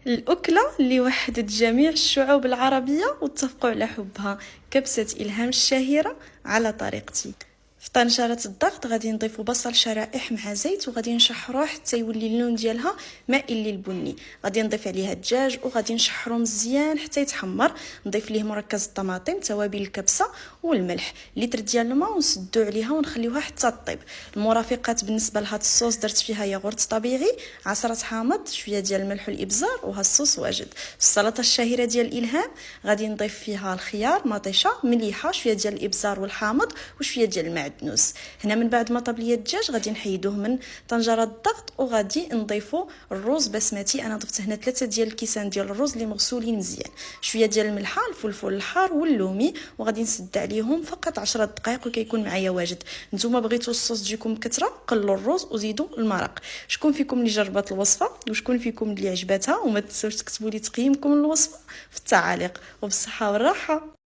الأكلة اللي وحدت جميع الشعوب العربية واتفقوا على حبها، كبسة إلهام الشهيرة على طريقتي. في طنجرة الضغط غادي نضيفو بصل شرائح مع زيت وغادي نشحروه حتى يولي اللون ديالها مائل للبني. غادي نضيف عليها الدجاج وغادي نشحرو مزيان حتى يتحمر. نضيف ليه مركز الطماطم، توابل الكبسه والملح، لتر ديال الماء ونسدو عليها ونخليوها حتى طيب. المرافقات بالنسبه لهاد الصوص درت فيها ياغورت طبيعي، عصره حامض، شويه ديال الملح والابزار، وها الصوص واجد. في السلطه الشهيره ديال الالهام غادي نضيف فيها الخيار، مطيشه، مليحه، شويه ديال الابزار والحامض وشويه ديال المعدنوس. هنا من بعد ما طاب ليا الدجاج غادي نحيدوه من طنجره الضغط وغادي نضيفوا الرز بسمتي. انا ضفت هنا 3 ديال الكيسان ديال الرز اللي مغسولين مزيان، شويه ديال الملحه، الفلفل الحار واللومي، وغادي نسد عليهم فقط 10 دقائق وكيكون معايا واجد. نتوما بغيتوا الصوص تجيكم كثره قلوا الرز وزيدوا المرق. شكون فيكم اللي جربت الوصفه وشكون فيكم اللي عجبتها؟ وما تنسوش تكتبوا لي تقييمكم للوصفه في التعاليق. وبالصحه والراحه.